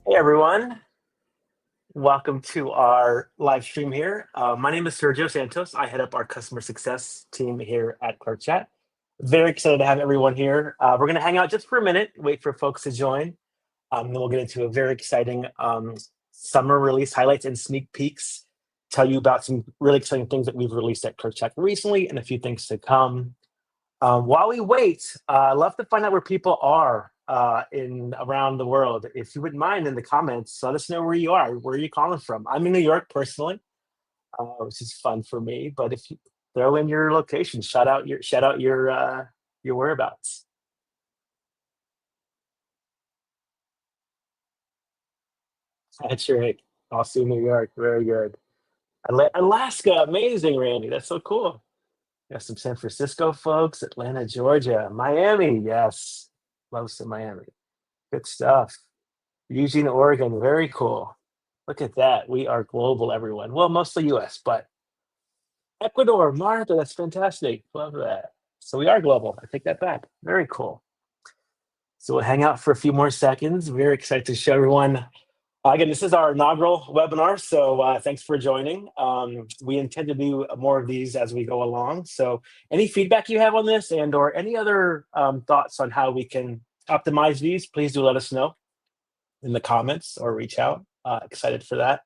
Hey everyone, welcome to our live stream here. My name is Sergio Santos. I head up our customer success team here at Clerk Chat. Very excited to have everyone here. We're going to hang out just for a minute, wait for folks to join. Then we'll get into a very exciting summer release highlights and sneak peeks. Tell you about some really exciting things that we've released at Clerk Chat recently and a few things to come. While we wait, I'd love to find out where people are in around the world. If you wouldn't mind in the comments, let us know where you are. Where are you calling from? I'm in New York personally, which is fun for me. But if you throw in your location, shout out your whereabouts. That's right. Also New York, very good. Alaska, amazing, Randy. That's so cool. Got some San Francisco folks, Atlanta, Georgia, Miami. Yes, love some Miami. Good stuff. Eugene, Oregon, very cool. Look at that. We are global, everyone. Well, mostly US, but Ecuador, Martha, that's fantastic. Love that. So we are global. I take that back. Very cool. So we'll hang out for a few more seconds. Very excited to show everyone. Again, this is our inaugural webinar, so thanks for joining. We intend to do more of these as we go along. So any feedback you have on this and or any other thoughts on how we can optimize these, please do let us know in the comments or reach out. Excited for that.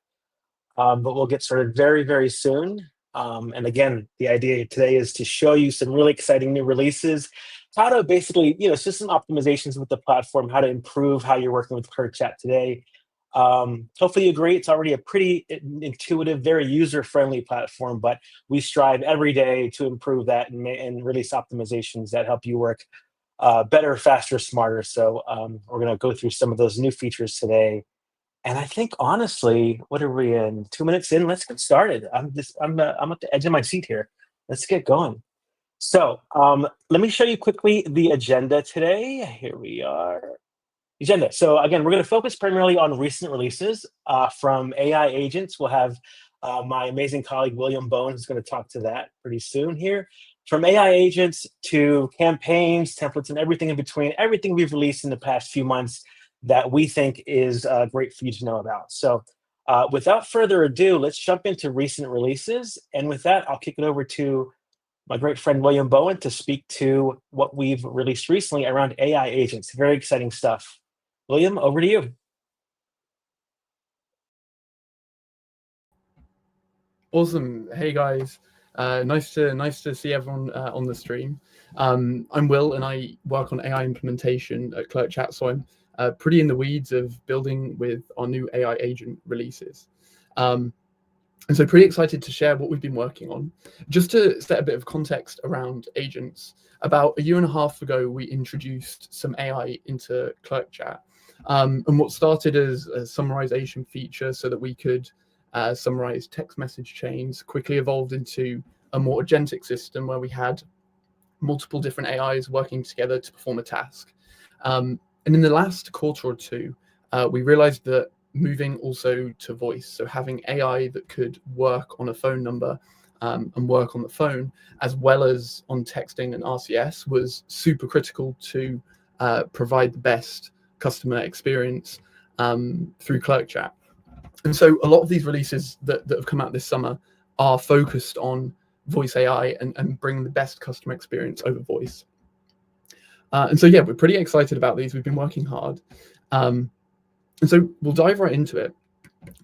But we'll get started very, very soon. And again, the idea today is to show you some really exciting new releases, how to basically, system optimizations with the platform, how to improve how you're working with Clerk Chat today. Hopefully you agree, it's already a pretty intuitive, very user-friendly platform, but we strive every day to improve that and release optimizations that help you work better, faster, smarter. So we're going to go through some of those new features today. And I think honestly, what are we in? 2 minutes in? Let's get started. I'm at the edge of my seat here. Let's get going. So let me show you quickly the agenda today. Here we are. Agenda. So again, we're going to focus primarily on recent releases from AI agents. We'll have my amazing colleague William Bowen who's going to talk to that pretty soon here. From AI agents to campaigns, templates, and everything in between, everything we've released in the past few months that we think is great for you to know about. So without further ado, let's jump into recent releases. And with that, I'll kick it over to my great friend William Bowen to speak to what we've released recently around AI agents. Very exciting stuff. William, over to you. Awesome. Hey guys, nice to see everyone on the stream. I'm Will, and I work on AI implementation at Clerk Chat. So I'm pretty in the weeds of building with our new AI agent releases. And so pretty excited to share what we've been working on. Just to set a bit of context around agents, about a year and a half ago, we introduced some AI into Clerk Chat. And what started as a summarization feature so that we could summarize text message chains quickly evolved into a more agentic system where we had multiple different AIs working together to perform a task. And in the last quarter or two, we realized that moving also to voice, so having AI that could work on a phone number and work on the phone, as well as on texting and RCS, was super critical to provide the best customer experience through Clerk Chat. And so a lot of these releases that have come out this summer are focused on voice AI and bring the best customer experience over voice. And so, yeah, we're pretty excited about these. We've been working hard. And so we'll dive right into it.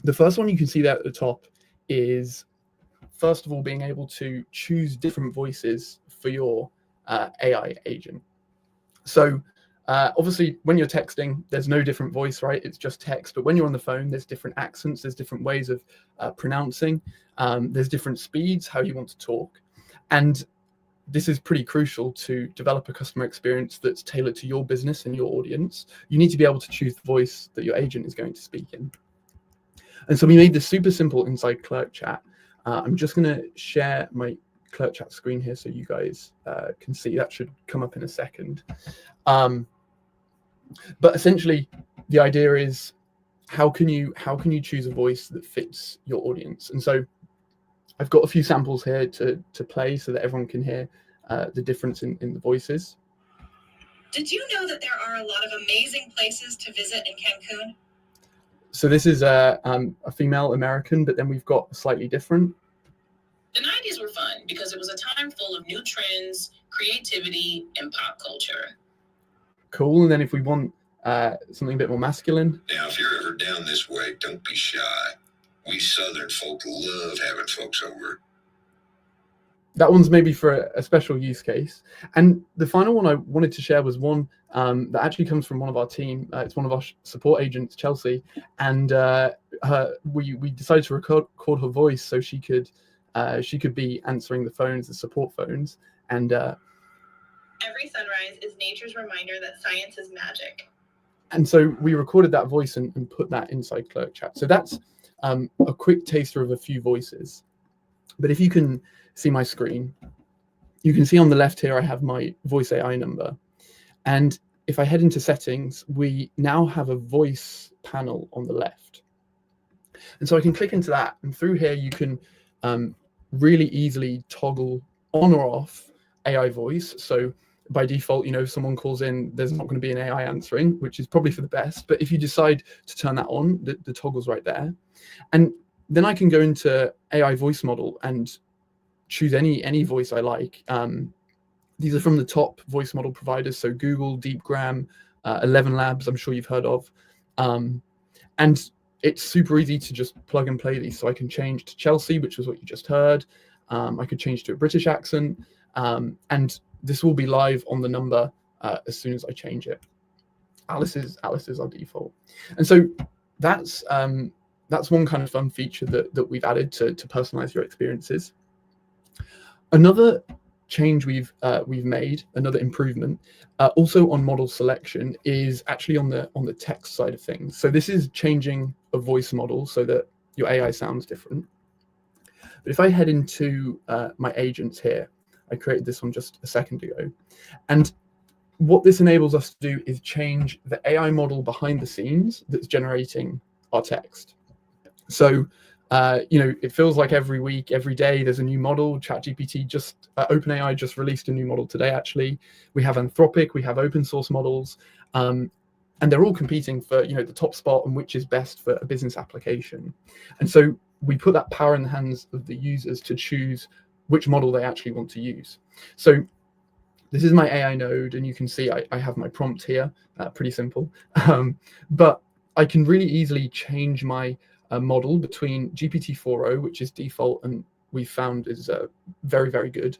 The first one you can see there at the top is, first of all, being able to choose different voices for your AI agent. So obviously, when you're texting, there's no different voice, right? It's just text. But when you're on the phone, there's different accents, there's different ways of pronouncing, there's different speeds, how you want to talk. And this is pretty crucial to develop a customer experience that's tailored to your business and your audience. You need to be able to choose the voice that your agent is going to speak in. And so we made this super simple inside Clerk Chat. I'm just going to share my Clerk Chat screen here so you guys can see. That should come up in a second. But essentially, the idea is how can you choose a voice that fits your audience? And so I've got a few samples here to play so that everyone can hear the difference in the voices. Did you know that there are a lot of amazing places to visit in Cancun? So this is a female American, but then we've got slightly different. The 90s were fun because it was a time full of new trends, creativity, and pop culture. Cool. And then if we want something a bit more masculine. Now, if you're ever down this way, don't be shy. We Southern folk love having folks over. That one's maybe for a special use case. And the final one I wanted to share was one that actually comes from one of our team. It's one of our support agents, Chelsea, and we decided to record her voice so she could be answering the phones, the support phones. And every sunrise is nature's reminder that science is magic. And so we recorded that voice and put that inside Clerk Chat. So that's a quick taster of a few voices. But if you can see my screen, you can see on the left here I have my voice AI number. And if I head into settings, we now have a voice panel on the left. And so I can click into that, and through here you can really easily toggle on or off AI voice. So by default, if someone calls in, there's not going to be an AI answering, which is probably for the best. But if you decide to turn that on, the toggle's right there. And then I can go into AI voice model and choose any voice I like. These are from the top voice model providers, so Google, DeepGram, 11 Labs, I'm sure you've heard of. And it's super easy to just plug and play these. So I can change to Chelsea, which was what you just heard. I could change to a British accent. And this will be live on the number as soon as I change it. Alice is our default. And so that's one kind of fun feature that we've added to personalize your experiences. Another change we've made, another improvement, also on model selection, is actually on the text side of things. So this is changing a voice model so that your AI sounds different. But if I head into my agents here, I created this one just a second ago, and what this enables us to do is change the AI model behind the scenes that's generating our text. So it feels like every week, every day, there's a new model. ChatGPT OpenAI just released a new model today, actually. We have Anthropic, we have open source models, and they're all competing for, the top spot and which is best for a business application. And so we put that power in the hands of the users to choose which model they actually want to use. So this is my AI node, and you can see I have my prompt here, pretty simple. But I can really easily change my model between GPT-4o, which is default and we found is very, very good.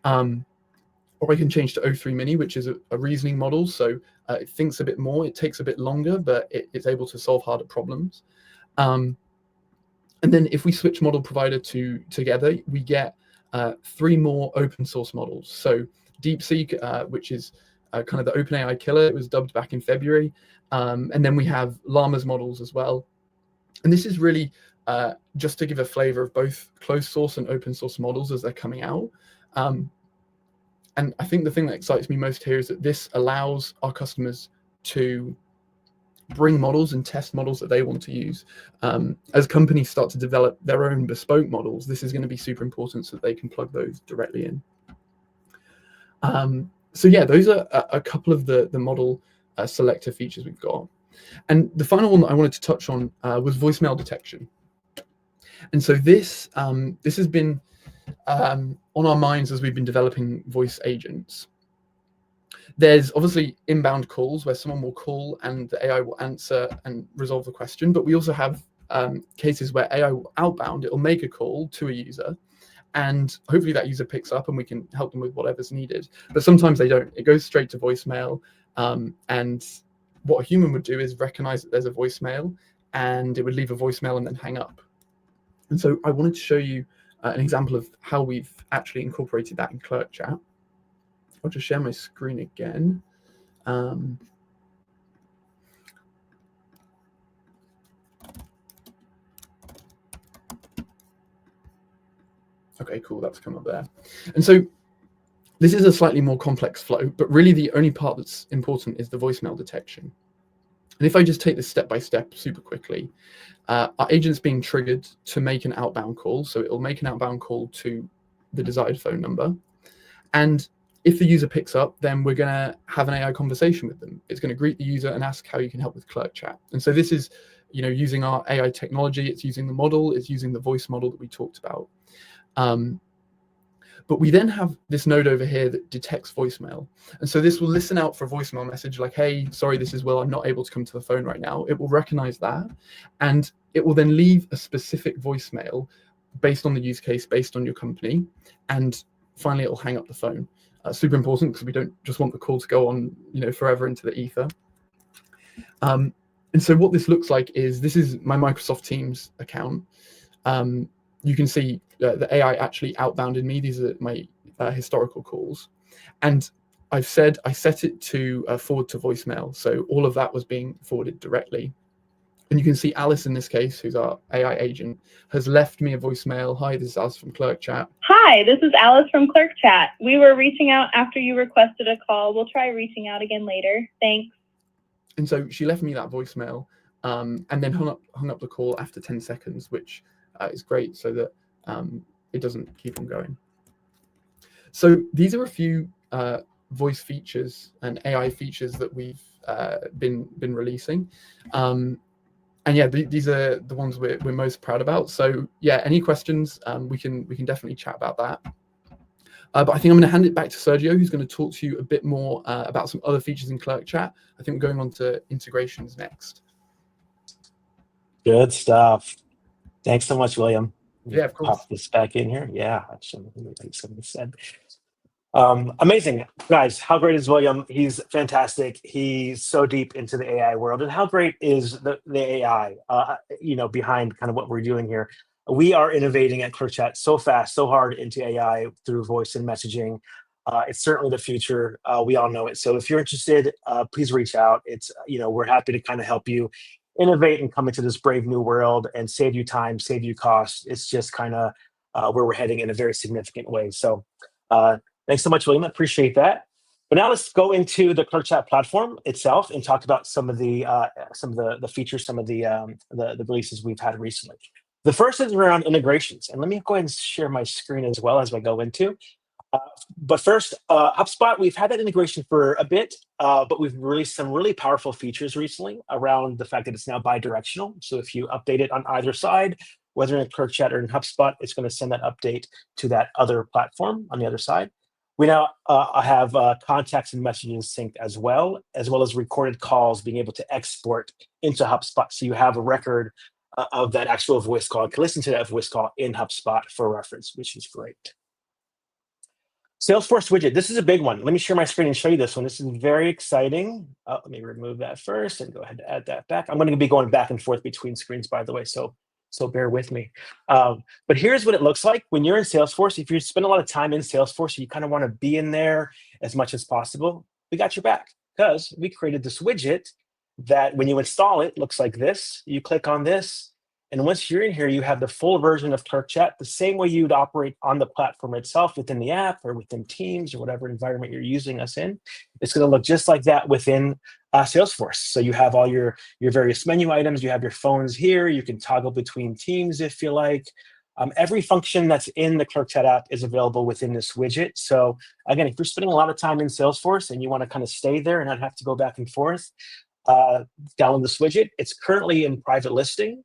Or I can change to O3 Mini, which is a reasoning model. So it thinks a bit more, it takes a bit longer, but it's able to solve harder problems. And then if we switch model provider together, we get 3 more open source models. So DeepSeek, which is kind of the OpenAI killer, it was dubbed back in February. And then we have Llama's models as well. And this is really just to give a flavor of both closed source and open source models as they're coming out. And I think the thing that excites me most here is that this allows our customers to bring models and test models that they want to use. As companies start to develop their own bespoke models, this is going to be super important so that they can plug those directly in. So yeah, those are a couple of the model selector features we've got. And the final one that I wanted to touch on was voicemail detection. And so this has been on our minds as we've been developing voice agents. There's obviously inbound calls where someone will call and the AI will answer and resolve the question. But we also have cases where AI will outbound, it will make a call to a user, and hopefully that user picks up and we can help them with whatever's needed. But sometimes they don't. It goes straight to voicemail. And what a human would do is recognize that there's a voicemail, and it would leave a voicemail and then hang up. And so I wanted to show you an example of how we've actually incorporated that in Clerk Chat. I'll just share my screen again. Okay, cool, that's come up there. And so this is a slightly more complex flow, but really the only part that's important is the voicemail detection. And if I just take this step by step super quickly, our agent's being triggered to make an outbound call. So it'll make an outbound call to the desired phone number. And if the user picks up, then we're going to have an AI conversation with them. It's going to greet the user and ask how you can help with Clerk Chat. And so this is using our AI technology. It's using the model. It's using the voice model that we talked about. But we then have this node over here that detects voicemail. And so this will listen out for a voicemail message like, hey, sorry, this is Will. I'm not able to come to the phone right now. It will recognize that. And it will then leave a specific voicemail based on the use case, based on your company. And finally, it will hang up the phone. Super important because we don't just want the call to go on, forever into the ether. And so what this looks like is, this is my Microsoft Teams account. You can see the AI actually outbounded me. These are my historical calls. And I set it to forward to voicemail. So all of that was being forwarded directly. And you can see Alice in this case, who's our AI agent, has left me a voicemail. Hi, this is Alice from Clerk Chat. Hi, this is Alice from Clerk Chat. We were reaching out after you requested a call. We'll try reaching out again later. Thanks. And so she left me that voicemail and then hung up the call after 10 seconds, which is great so that it doesn't keep on going. So these are a few voice features and AI features that we've been releasing. And yeah, these are the ones we're most proud about. So yeah, any questions, we can definitely chat about that. But I think I'm going to hand it back to Sergio, who's going to talk to you a bit more about some other features in Clerk Chat. I think we're going on to integrations next. Good stuff. Thanks so much, William. Yeah, of course. Pop this back in here. Yeah, actually, like somebody said. Amazing, guys. How great is William? He's fantastic. He's so deep into the AI world. And how great is the AI, behind kind of what we're doing here? We are innovating at Clerk Chat so fast, so hard into AI through voice and messaging. It's certainly the future. We all know it. So if you're interested, please reach out. It's, we're happy to kind of help you innovate and come into this brave new world and save you time, save you costs. It's just kind of where we're heading in a very significant way. So thanks so much, William. I appreciate that. But now let's go into the Clerk Chat platform itself and talk about some of the features, some of the releases we've had recently. The first is around integrations, and let me go ahead and share my screen as well as I go into. But first, HubSpot, we've had that integration for a bit, but we've released some really powerful features recently around the fact that it's now bi-directional. So if you update it on either side, whether in Clerk Chat or in HubSpot, it's going to send that update to that other platform on the other side. We now have contacts and messages synced as well as recorded calls being able to export into HubSpot. So you have a record of that actual voice call. You can listen to that voice call in HubSpot for reference, which is great. Salesforce widget. This is a big one. Let me share my screen and show you this one. This is very exciting. Let me remove that first and go ahead and add that back. I'm going to be going back and forth between screens, by the way, so bear with me. But here's what it looks like when you're in Salesforce. If you spend a lot of time in Salesforce, you kind of want to be in there as much as possible. We got your back because we created this widget that when you install it, looks like this. You click on this, and once you're in here, you have the full version of Clerk Chat, the same way you'd operate on the platform itself within the app or within Teams or whatever environment you're using us in. It's going to look just like that within Salesforce. So you have all your various menu items. You have your phones here. You can toggle between teams if you like. Every function that's in the Clerk Chat app is available within this widget. So again, if you're spending a lot of time in Salesforce and you want to kind of stay there and not have to go back and forth, download this widget. It's currently in private listing.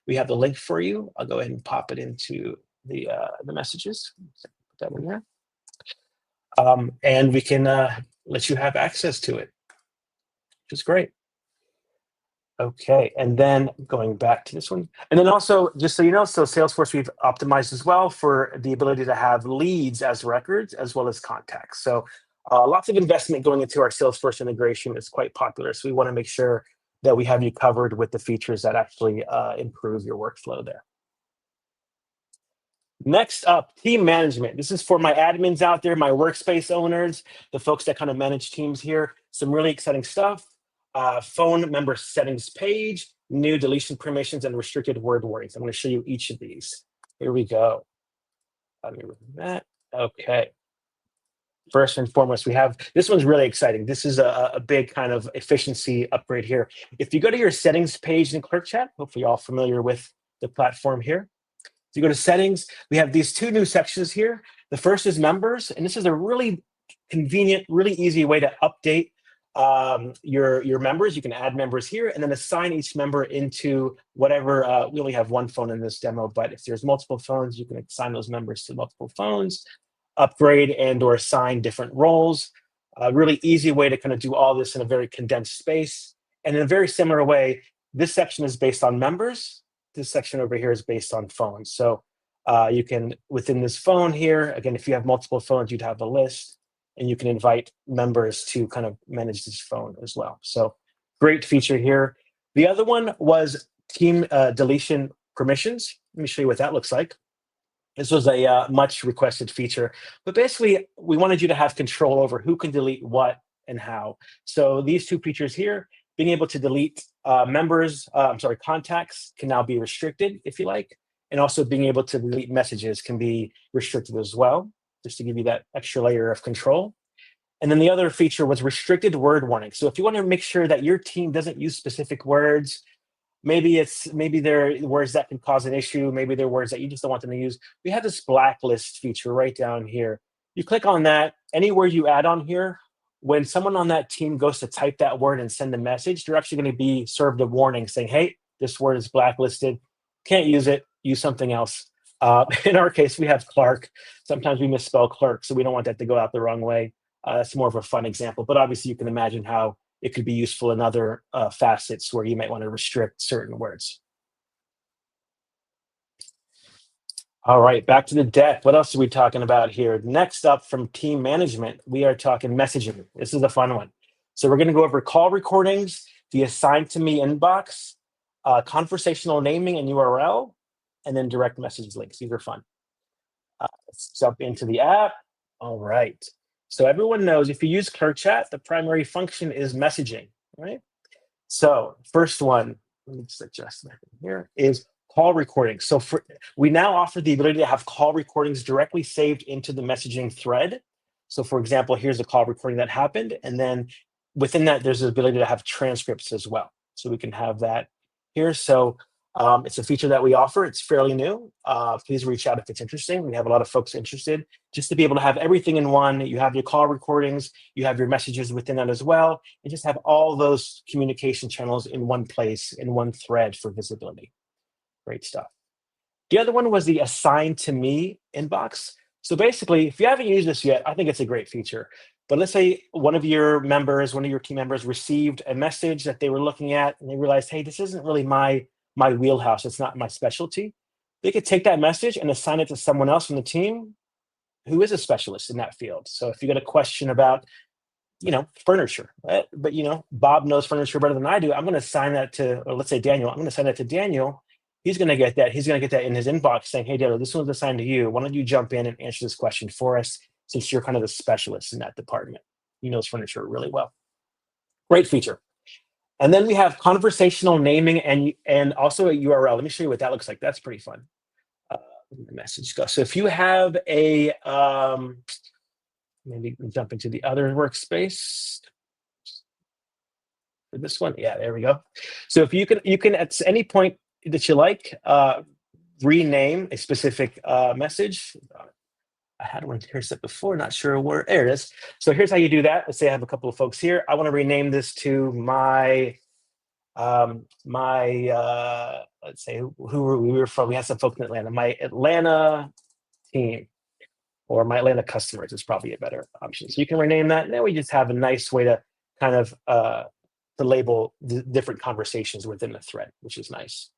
We have the link for you. I'll go ahead and pop it into the messages. Put that in there. And we can let you have access to it, which is great. Okay, and then going back to this one. And then also, just so you know, so Salesforce we've optimized as well for the ability to have leads as records as well as contacts. So lots of investment going into our Salesforce integration. Is quite popular. So we want to make sure that we have you covered with the features that actually improve your workflow there. Next up, team management. This is for my admins out there, my workspace owners, the folks that kind of manage teams here. Some really exciting stuff. Phone member settings page, new deletion permissions, and restricted word warnings. I'm going to show you each of these. Here we go. Let me remove that. Okay. First and foremost, we have, this one's really exciting. This is a big kind of efficiency upgrade here. If you go to your settings page in Clerk Chat, hopefully you're all familiar with the platform here. If you go to settings, we have these two new sections here. The first is members, and this is a really convenient, really easy way to update your members. You can add members here and then assign each member into whatever. We only have one phone in this demo, but if there's multiple phones, you can assign those members to multiple phones, upgrade and or assign different roles. A really easy way to kind of do all this in a very condensed space. And in a very similar way, this section is based on members. This section over here is based on phones. So you can, within this phone here, again, if you have multiple phones, you'd have a list, and you can invite members to kind of manage this phone as well. So great feature here. The other one was team deletion permissions. Let me show you what that looks like. This was a much requested feature, but basically we wanted you to have control over who can delete what and how. So these two features here, being able to delete contacts can now be restricted if you like. And also being able to delete messages can be restricted as well, just to give you that extra layer of control. And then the other feature was restricted word warning. So if you want to make sure that your team doesn't use specific words, maybe they're words that can cause an issue, maybe they're words that you just don't want them to use, we have this blacklist feature right down here. You click on that, any word you add on here, when someone on that team goes to type that word and send a message, they're actually going to be served a warning saying, hey, this word is blacklisted, can't use it, use something else. In our case, we have Clark. Sometimes we misspell Clerk, so we don't want that to go out the wrong way. That's more of a fun example, but obviously you can imagine how it could be useful in other facets where you might want to restrict certain words. All right, back to the deck. What else are we talking about here? Next up from team management, we are talking messaging. This is a fun one. So we're going to go over call recordings, the assigned to me inbox, conversational naming and URL, and then direct message links. These are fun. Let's jump into the app. All right. So everyone knows if you use Clerk Chat, the primary function is messaging, right? So first one, let me just adjust that here, is call recording. So we now offer the ability to have call recordings directly saved into the messaging thread. So for example, here's a call recording that happened. And then within that, there's the ability to have transcripts as well. So we can have that here. So it's a feature that we offer. It's fairly new. Please reach out if it's interesting. We have a lot of folks interested. Just to be able to have everything in one, you have your call recordings, you have your messages within that as well, and just have all those communication channels in one place, in one thread for visibility. Great stuff. The other one was the assigned to me inbox. So basically, if you haven't used this yet, I think it's a great feature. But let's say one of your team members received a message that they were looking at and they realized, hey, this isn't really my wheelhouse. It's not my specialty. They could take that message and assign it to someone else from the team who is a specialist in that field. So if you got a question about, furniture, right? But Bob knows furniture better than I do, I'm going to assign that to, or let's say Daniel, I'm going to send that to Daniel. He's going to get that. He's going to get that in his inbox saying, hey, Daniel, this one's assigned to you. Why don't you jump in and answer this question for us, since you're kind of the specialist in that department. He knows furniture really well. Great feature. And then we have conversational naming and also a URL. Let me show you what that looks like. That's pretty fun. The message go. So if you have a, maybe jump into the other workspace. For this one, yeah, there we go. So if you can at any point that you like, rename a specific message. I had one here set before, not sure where. There it is. So here's how you do that. Let's say I have a couple of folks here. I want to rename this to my let's say who we were from. We had some folks in Atlanta. My Atlanta team or my Atlanta customers is probably a better option. So you can rename that, and then we just have a nice way to kind of to label the different conversations within the thread, which is nice.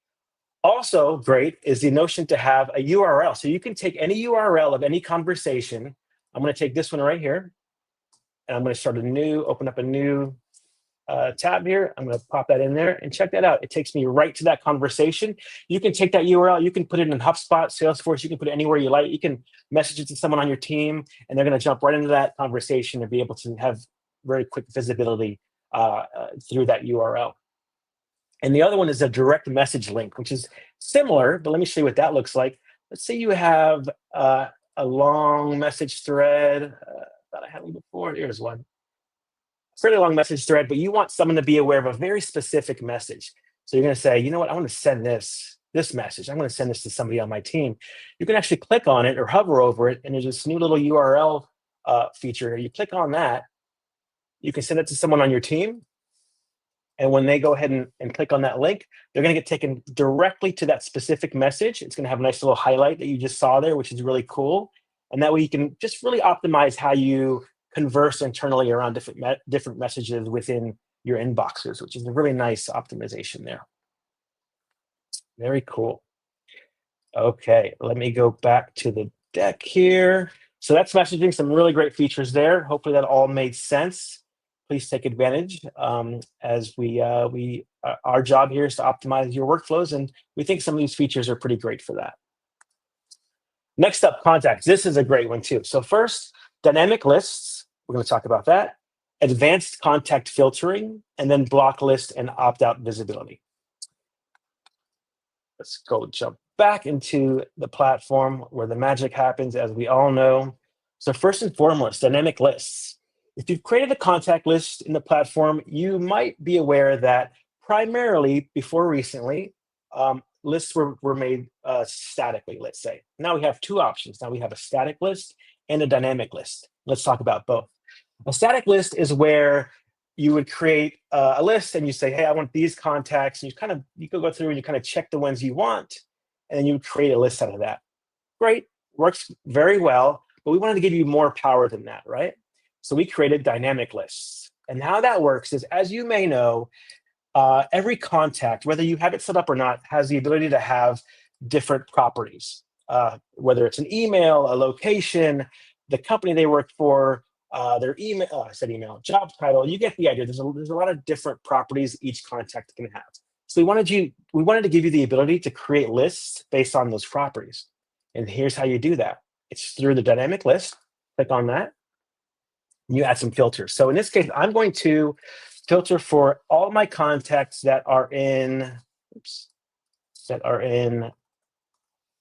Also great is the notion to have a URL. So you can take any URL of any conversation. I'm going to take this one right here, and I'm going to open up a new tab here. I'm going to pop that in there and check that out. It takes me right to that conversation. You can take that URL, you can put it in HubSpot, Salesforce, you can put it anywhere you like. You can message it to someone on your team, and they're going to jump right into that conversation and be able to have very quick visibility through that URL. And the other one is a direct message link, which is similar, but let me show you what that looks like. Let's say you have a long message thread that I had one before. Here's one. Fairly long message thread, but you want someone to be aware of a very specific message. So you're going to say, you know what, I want to send this message. I'm going to send this to somebody on my team. You can actually click on it or hover over it, and there's this new little URL feature. You click on that, You can send it to someone on your team. And when they go ahead and click on that link, they're going to get taken directly to that specific message. It's going to have a nice little highlight that you just saw there, which is really cool. And that way you can just really optimize how you converse internally around different messages within your inboxes, which is a really nice optimization there. Very cool. Okay, let me go back to the deck here. So that's messaging, some really great features there. Hopefully that all made sense. Please take advantage as our job here is to optimize your workflows, and we think some of these features are pretty great for that. Next up, contacts. This is a great one too. So first, dynamic lists. We're going to talk about that. Advanced contact filtering, and then block list and opt-out visibility. Let's go jump back into the platform where the magic happens, as we all know. So first and foremost, dynamic lists. If you've created a contact list in the platform, you might be aware that primarily before recently, lists were made statically, let's say. Now we have two options. Now we have a static list and a dynamic list. Let's talk about both. A static list is where you would create a list and you say, hey, I want these contacts. And you could go through and you kind of check the ones you want, and then you would create a list out of that. Great, works very well, but we wanted to give you more power than that, right? So we created dynamic lists. And how that works is, as you may know, every contact, whether you have it set up or not, has the ability to have different properties, whether it's an email, a location, the company they work for, their email, I said email, job title. You get the idea. There's a lot of different properties each contact can have. So we wanted to give you the ability to create lists based on those properties. And here's how you do that. It's through the dynamic list. Click on that. And you add some filters. So in this case, I'm going to filter for all my contacts that are in,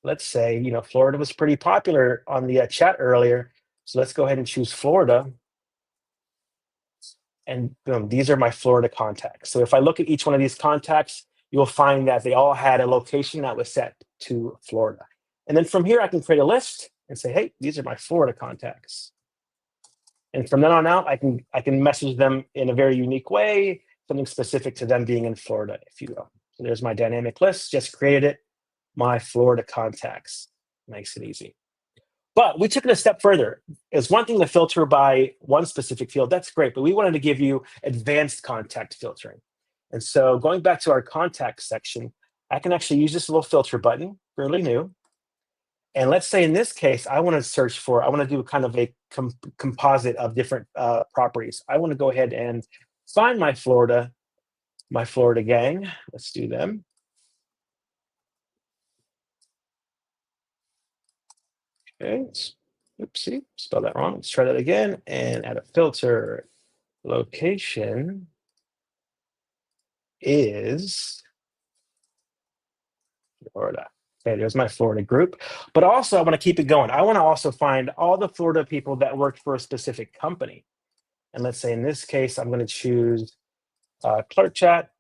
let's say, Florida was pretty popular on the chat earlier. So let's go ahead and choose Florida. And boom, these are my Florida contacts. So if I look at each one of these contacts, you'll find that they all had a location that was set to Florida. And then from here, I can create a list and say, hey, these are my Florida contacts. And from then on out, I can message them in a very unique way, something specific to them being in Florida, if you will. So there's my dynamic list, just created it, my Florida contacts. Makes it easy. But we took it a step further. It's one thing to filter by one specific field, that's great, but we wanted to give you advanced contact filtering. And so going back to our contacts section, I can actually use this little filter button, fairly new. And let's say in this case, I want to do kind of a composite of different properties. I want to go ahead and find my Florida gang. Let's do them. Okay, oopsie, spelled that wrong. Let's try that again and add a filter. Location is Florida. Okay, there's my Florida group. But also, I want to keep it going. I want to also find all the Florida people that work for a specific company. And let's say in this case, I'm going to choose Clerk Chat.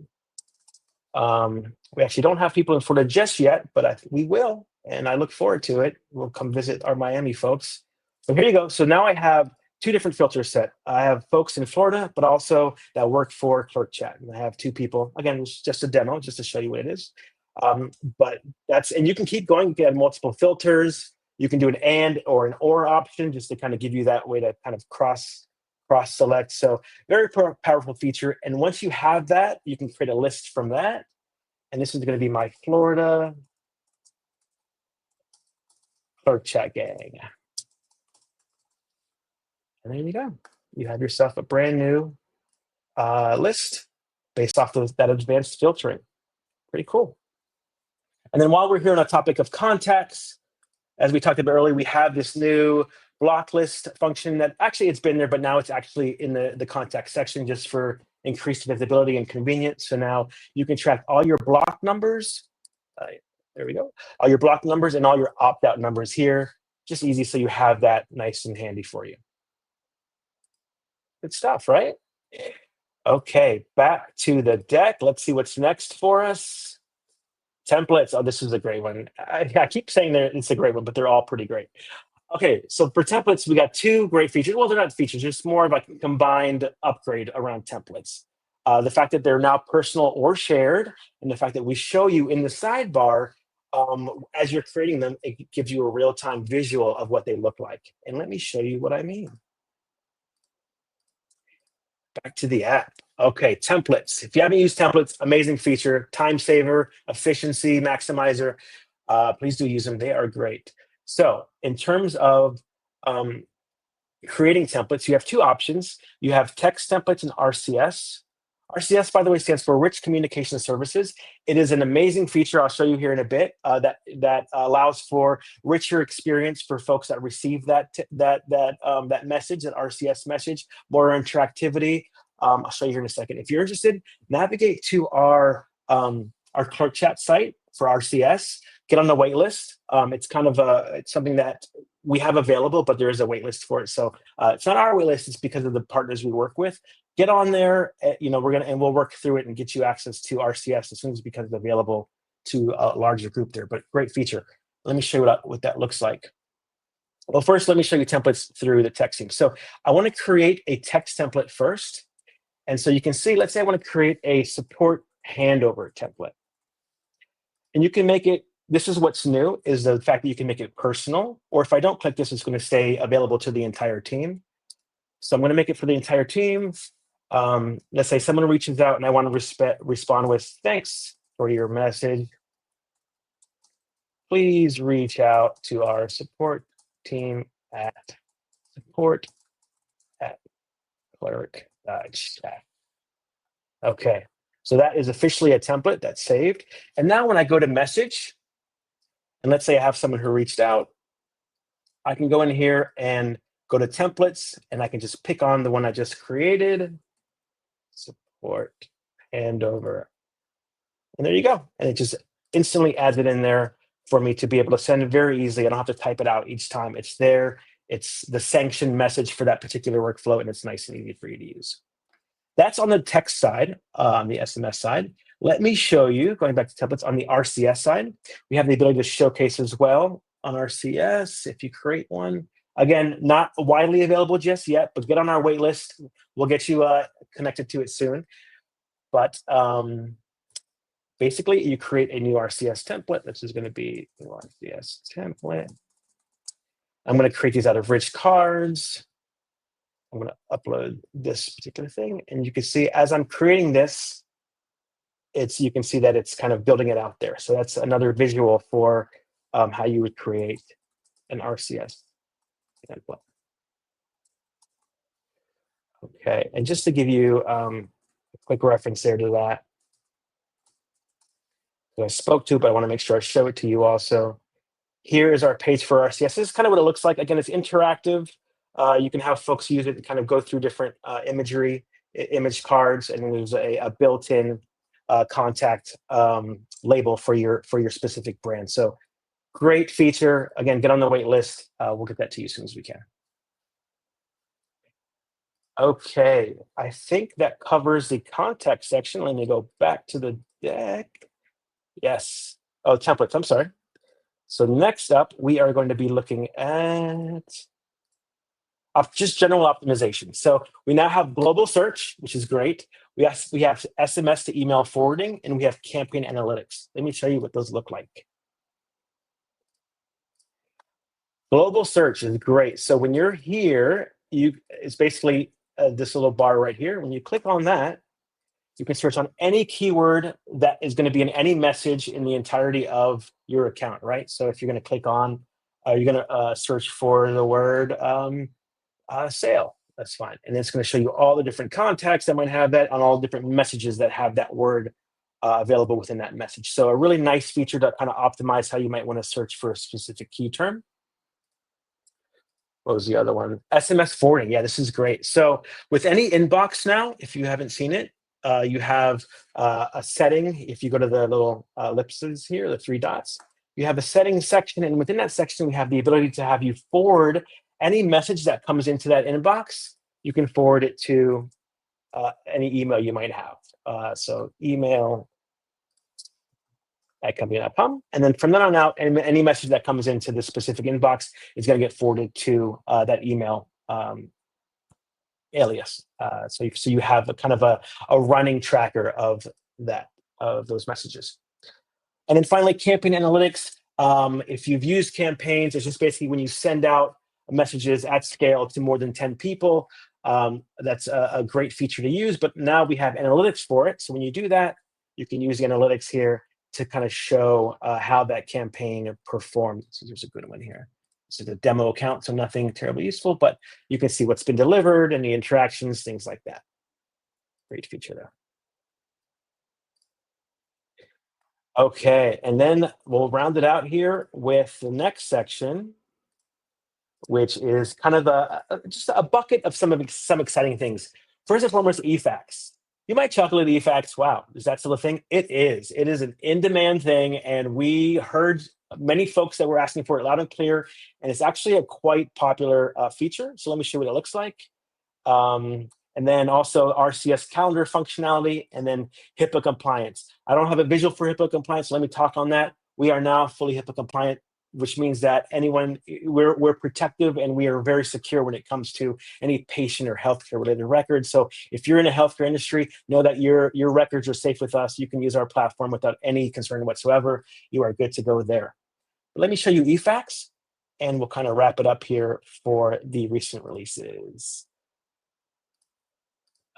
We actually don't have people in Florida just yet, but we will. And I look forward to it. We'll come visit our Miami folks. So here you go. So now I have two different filters set. I have folks in Florida, but also that work for Clerk Chat. And I have two people. Again, it's just a demo, just to show you what it is. But and you can keep going. You can add multiple filters. You can do an and or an or option just to kind of give you that way to kind of cross select. So very powerful feature. And once you have that, you can create a list from that. And this is going to be my Florida Clerk Chat gang. And there you go. You have yourself a brand new list based off that advanced filtering. Pretty cool. And then while we're here on the topic of contacts, as we talked about earlier, we have this new block list function that actually it's been there, but now it's actually in the contact section just for increased visibility and convenience. So now you can track all your block numbers. There we go. All your block numbers and all your opt-out numbers here. Just easy, so you have that nice and handy for you. Good stuff, right? Okay, back to the deck. Let's see what's next for us. Templates. Oh, this is a great one. I keep saying it's a great one, but they're all pretty great. Okay, so for templates, we got two great features. Well, they're not features, it's more of a combined upgrade around templates. The fact that they're now personal or shared, and the fact that we show you in the sidebar as you're creating them, it gives you a real-time visual of what they look like. And let me show you what I mean. Back to the app. Okay, templates. If you haven't used templates, amazing feature, time saver, efficiency maximizer. Please do use them. They are great. So in terms of creating templates, you have two options. You have text templates and RCS. RCS, by the way, stands for Rich Communication Services. It is an amazing feature. I'll show you here in a bit that allows for richer experience for folks that receive that message, that RCS message, more interactivity. I'll show you here in a second. If you're interested, navigate to our Clerk Chat site for RCS. Get on the wait list. It's kind of it's something that we have available, but there is a wait list for it. So it's not our wait list, it's because of the partners we work with. Get on there, we'll work through it and get you access to RCS as soon as it becomes available to a larger group there, but great feature. Let me show you what that looks like. Well, first, let me show you templates through the texting. So I want to create a text template first. And so you can see, let's say I want to create a support handover template. And you can make it, this is what's new, is the fact that you can make it personal, or if I don't click this, it's going to stay available to the entire team. So I'm going to make it for the entire team. Let's say someone reaches out and I want to respond with, thanks for your message. Please reach out to our support team at support@clerk.chat. Okay, so that is officially a template that's saved. And now when I go to message, and let's say I have someone who reached out, I can go in here and go to templates, and I can just pick on the one I just created, support handover. And there you go. And it just instantly adds it in there for me to be able to send it very easily. I don't have to type it out each time. It's there. It's the sanctioned message for that particular workflow, and it's nice and easy for you to use. That's on the text side, on the SMS side. Let me show you, going back to templates, on the RCS side. We have the ability to showcase as well on RCS if you create one. Again, not widely available just yet, but get on our wait list. We'll get you connected to it soon. But basically, you create a new RCS template. This is going to be new RCS template. I'm going to create these out of rich cards. I'm going to upload this particular thing. And you can see as I'm creating this, you can see that it's kind of building it out there. So that's another visual for how you would create an RCS template. Okay, and just to give you a quick reference there to that, I spoke to, but I want to make sure I show it to you also. Here is our page for RCS. This is kind of what it looks like. Again, it's interactive. You can have folks use it to kind of go through different imagery, image cards, and there's a built-in contact label for your specific brand. So great feature. Again, get on the wait list. We'll get that to you as soon as we can. Okay, I think that covers the contact section. Let me go back to the deck. Yes. Oh, templates. I'm sorry. So next up, we are going to be looking at just general optimization. So we now have global search, which is great. We have SMS to email forwarding, and we have campaign analytics. Let me show you what those look like. Global search is great. So when you're here, it's basically this little bar right here. When you click on that, you can search on any keyword that is going to be in any message in the entirety of your account, right? So if you're going to click on, you're going to search for the word sale, that's fine. And it's going to show you all the different contacts that might have that on all different messages that have that word available within that message. So a really nice feature to kind of optimize how you might want to search for a specific key term. What was the other one? SMS forwarding. Yeah, this is great. So with any inbox now, if you haven't seen it, you have a setting. If you go to the little ellipses here, the three dots, you have a settings section. And within that section, we have the ability to have you forward any message that comes into that inbox. You can forward it to any email you might have. So email company.com. And then from then on out, any message that comes into this specific inbox is going to get forwarded to that email alias. So you have a kind of a running tracker of those messages. And then finally, campaign analytics. If you've used campaigns, it's just basically when you send out messages at scale to more than 10 people. That's a great feature to use, but now we have analytics for it. So when you do that, you can use the analytics here to kind of show how that campaign performed. So here's a good one here. This is a demo account, so nothing terribly useful, but you can see what's been delivered and the interactions, things like that. Great feature there. Okay, and then we'll round it out here with the next section, which is kind of just a bucket of some exciting things. First and foremost, eFax. You might chuckle at eFax. Wow, is that still a thing? It is. It is an in-demand thing, and we heard many folks that were asking for it loud and clear, and it's actually a quite popular feature. So let me show you what it looks like. And then also RCS calendar functionality, and then HIPAA compliance. I don't have a visual for HIPAA compliance, so let me talk on that. We are now fully HIPAA compliant, which means that we're protective and we are very secure when it comes to any patient or healthcare related records. So if you're in a healthcare industry, know that your records are safe with us. You can use our platform without any concern whatsoever. You are good to go there. But let me show you eFax, and we'll kind of wrap it up here for the recent releases.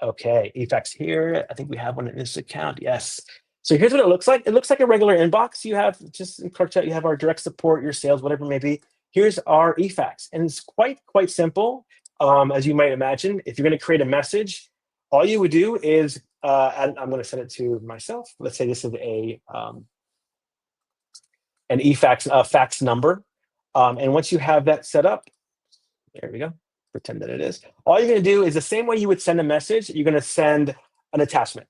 Okay, eFax here. I think we have one in this account. Yes. So here's what it looks like. It looks like a regular inbox. You have just in Clerk Chat, you have our direct support, your sales, whatever it may be. Here's our eFax, and it's quite simple. As you might imagine, if you're going to create a message, all you would do is, and I'm going to send it to myself. Let's say this is an eFax fax number, and once you have that set up, there we go. Pretend that it is. All you're going to do is the same way you would send a message. You're going to send an attachment.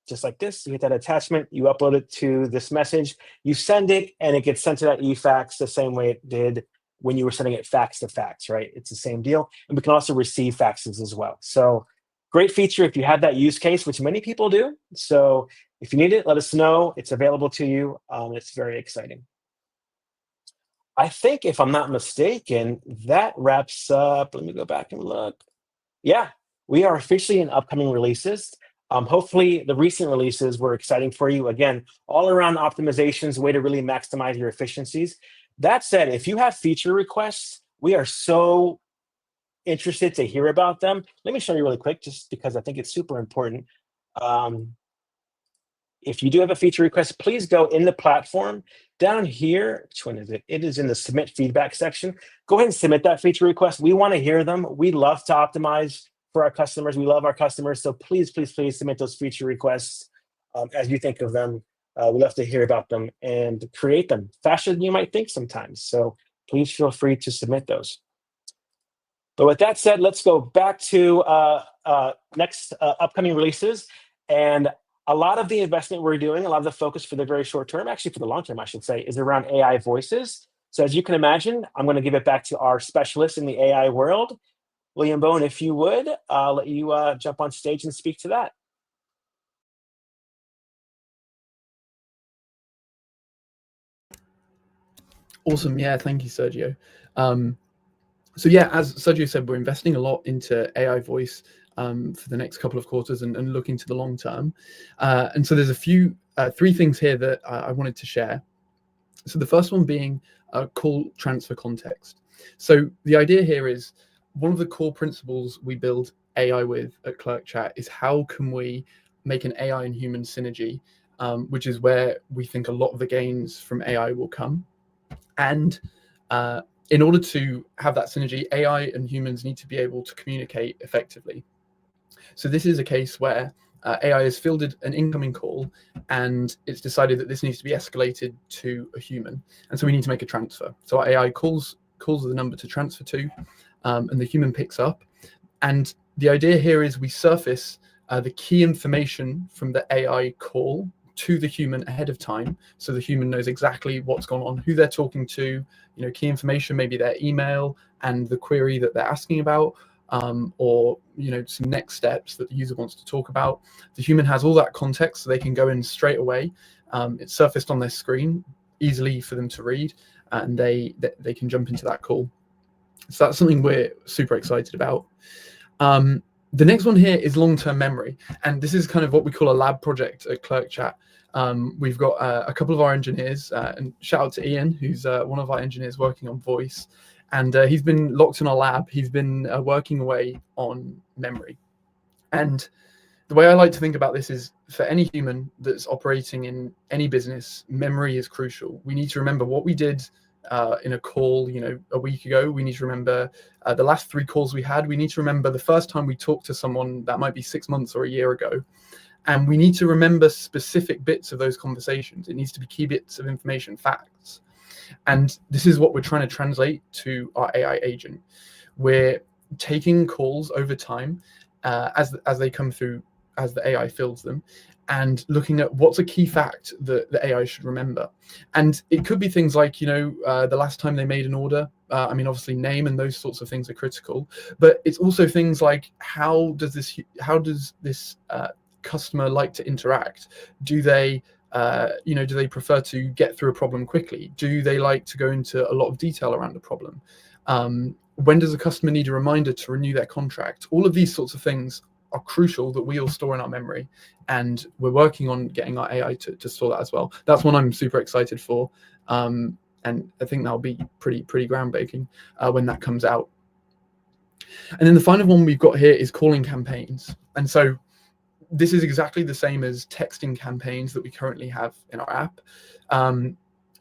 Just like this, you hit that attachment, you upload it to this message, you send it, and it gets sent to that eFax the same way it did when you were sending it fax to fax, right? It's the same deal. And we can also receive faxes as well. So great feature if you have that use case, which many people do. So if you need it, let us know. It's available to you. It's very exciting. I think, if I'm not mistaken, that wraps up. Let me go back and look. Yeah, we are officially in upcoming releases. Hopefully the recent releases were exciting for you. Again, all around optimizations, way to really maximize your efficiencies. That said, if you have feature requests, we are so interested to hear about them. Let me show you really quick, just because I think it's super important. If you do have a feature request, please go in the platform down here. Which one is it? It is in the submit feedback section. Go ahead and submit that feature request. We want to hear them. We love to optimize for our customers. We love our customers. So please submit those feature requests as you think of them. We love to hear about them and create them faster than you might think sometimes. So please feel free to submit those. But with that said, let's go back to next upcoming releases. And a lot of the investment we're doing, a lot of the focus for the very short term, actually for the long term, I should say, is around AI voices. So as you can imagine, I'm going to give it back to our specialist in the AI world. William Bone, if you would, I'll let you jump on stage and speak to that. Awesome. Yeah, thank you, Sergio. So yeah, as Sergio said, we're investing a lot into AI voice for the next couple of quarters and looking to the long term. And so there's three things here that I wanted to share. So the first one being call transfer context. So the idea here is one of the core principles we build AI with at Clerk Chat is how can we make an AI and human synergy, which is where we think a lot of the gains from AI will come. And in order to have that synergy, AI and humans need to be able to communicate effectively. So this is a case where AI has fielded an incoming call and it's decided that this needs to be escalated to a human. And so we need to make a transfer. So our AI calls the number to transfer to, and the human picks up. And the idea here is we surface the key information from the AI call to the human ahead of time, so the human knows exactly what's gone on, who they're talking to, key information, maybe their email and the query that they're asking about, or some next steps that the user wants to talk about. The human has all that context, so they can go in straight away It's surfaced on their screen, easily for them to read, and they can jump into that call. So that's something we're super excited about. The next one here is long-term memory, and this is kind of what we call a lab project at Clerk Chat. We've got a couple of our engineers, and shout out to Ian, who's one of our engineers working on voice, and he's been locked in our lab. He's been working away on memory. And the way I like to think about this is, for any human that's operating in any business, memory is crucial. We need to remember what we did in a call, a week ago. We need to remember the last 3 calls we had. We need to remember the first time we talked to someone that might be 6 months or a year ago. And we need to remember specific bits of those conversations. It needs to be key bits of information, facts. And this is what we're trying to translate to our AI agent. We're taking calls over time as they come through, as the AI fills them, and looking at what's a key fact that the AI should remember. And it could be things like, the last time they made an order. Obviously name and those sorts of things are critical, but it's also things like, how does this customer like to interact? Do they prefer to get through a problem quickly? Do they like to go into a lot of detail around the problem? When does a customer need a reminder to renew their contract? All of these sorts of things are crucial that we all store in our memory, and we're working on getting our AI to store that as well. That's one I'm super excited for, and I think that'll be pretty groundbreaking when that comes out. And then the final one we've got here is calling campaigns. And so this is exactly the same as texting campaigns that we currently have in our app.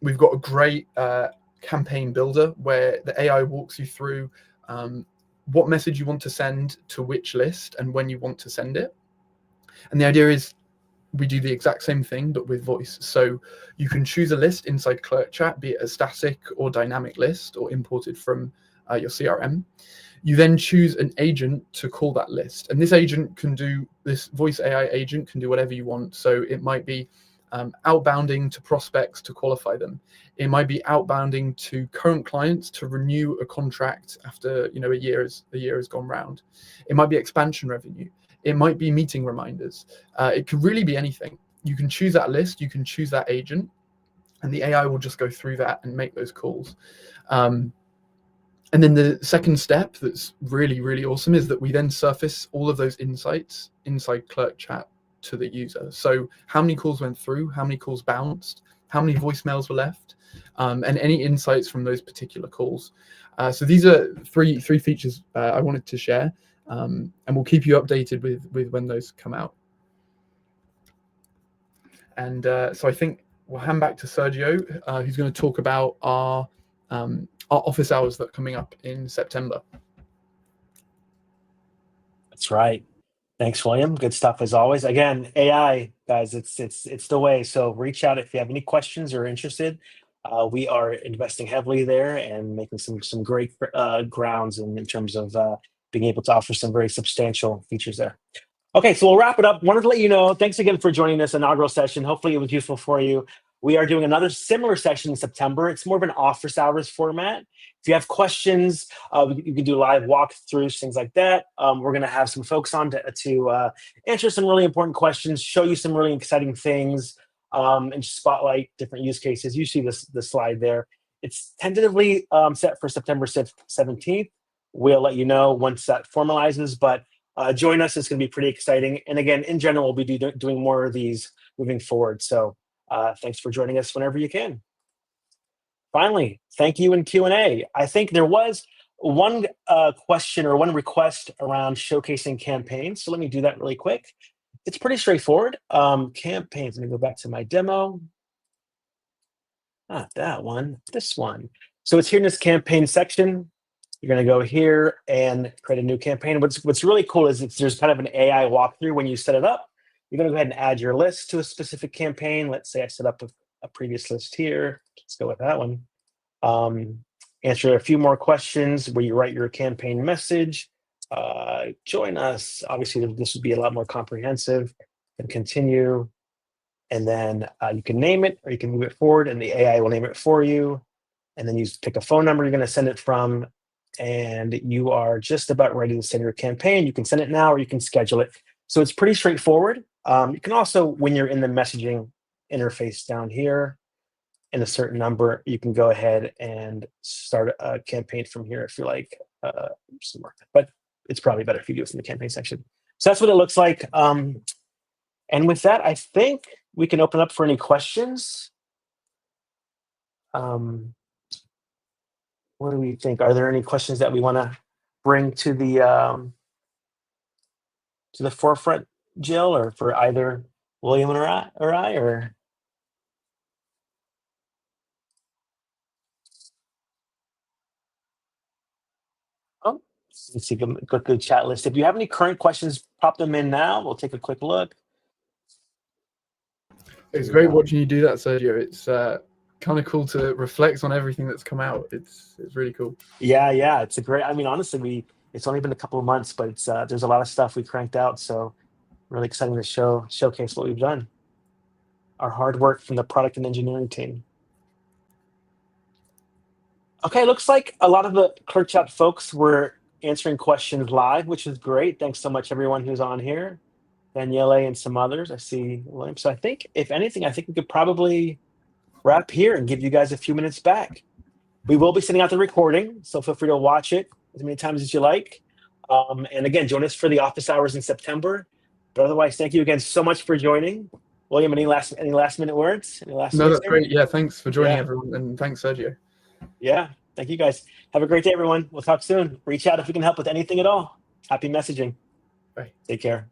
We've got a great campaign builder where the AI walks you through what message you want to send to which list and when you want to send it. And the idea is we do the exact same thing, but with voice. So you can choose a list inside Clerk Chat, be it a static or dynamic list or imported from your CRM. You then choose an agent to call that list. And this voice AI agent can do whatever you want. So it might be outbounding to prospects to qualify them. It might be outbounding to current clients to renew a contract after a year has gone round. It might be expansion revenue. It might be meeting reminders. It could really be anything. You can choose that list. You can choose that agent, and the AI will just go through that and make those calls. And then the second step that's really awesome is that we then surface all of those insights inside Clerk Chat to the user. So how many calls went through, how many calls bounced, how many voicemails were left, and any insights from those particular calls. So these are three features I wanted to share, and we'll keep you updated with when those come out. And so I think we'll hand back to Sergio, who's going to talk about our office hours that are coming up in September. That's right. Thanks, William. Good stuff as always. Again, AI, guys, it's the way. So reach out if you have any questions or interested. We are investing heavily there and making some great grounds in terms of being able to offer some very substantial features there. Okay, so we'll wrap it up. Wanted to let you know, thanks again for joining this inaugural session. Hopefully it was useful for you. We are doing another similar session in September. It's more of an office hours format. If you have questions, you can do live walkthroughs, things like that. We're going to have some folks on to answer some really important questions, show you some really exciting things, and spotlight different use cases. You see the slide there. It's tentatively set for September 17th. We'll let you know once that formalizes, but join us. It's going to be pretty exciting. And again, in general, we'll be doing more of these moving forward. So thanks for joining us whenever you can. Finally, thank you in Q&A. I think there was one question or one request around showcasing campaigns. So let me do that really quick. It's pretty straightforward. Campaigns, let me go back to my demo. Not that one, this one. So it's here in this campaign section. You're going to go here and create a new campaign. What's really cool is there's kind of an AI walkthrough when you set it up. You're going to go ahead and add your list to a specific campaign. Let's say I set up a previous list here. Let's go with that one. Answer a few more questions where you write your campaign message. Join us. Obviously, this would be a lot more comprehensive. And continue. And then you can name it or you can move it forward and the AI will name it for you. And then you pick a phone number you're going to send it from. And you are just about ready to send your campaign. You can send it now or you can schedule it. So it's pretty straightforward. You can also, when you're in the messaging interface down here. And a certain number, you can go ahead and start a campaign from here if you like. But it's probably better if you do this in the campaign section. So that's what it looks like. And with that, I think we can open up for any questions. What do we think? Are there any questions that we want to bring to the forefront, Jill, or for either William or I, or? Oh, let's see, go to the chat list. If you have any current questions, pop them in now. We'll take a quick look. It's great watching you do that, Sergio. It's kind of cool to reflect on everything that's come out. It's really cool. Yeah. It's a great. I mean, honestly, it's only been a couple of months, but it's there's a lot of stuff we cranked out. So really exciting to showcase what we've done. Our hard work from the product and engineering team. Okay, looks like a lot of the Clerk Chat folks were answering questions live, which is great. Thanks so much, everyone who's on here. Daniele and some others. I see William. So I think, if anything, I think we could probably wrap here and give you guys a few minutes back. We will be sending out the recording, so feel free to watch it as many times as you like. And again, join us for the office hours in September. But otherwise, thank you again so much for joining. William, any last minute words? No, that's great. Yeah, thanks for joining, everyone, and thanks, Sergio. Yeah, thank you guys. Have a great day, everyone. We'll talk soon. Reach out if we can help with anything at all. Happy messaging. Bye. Take care.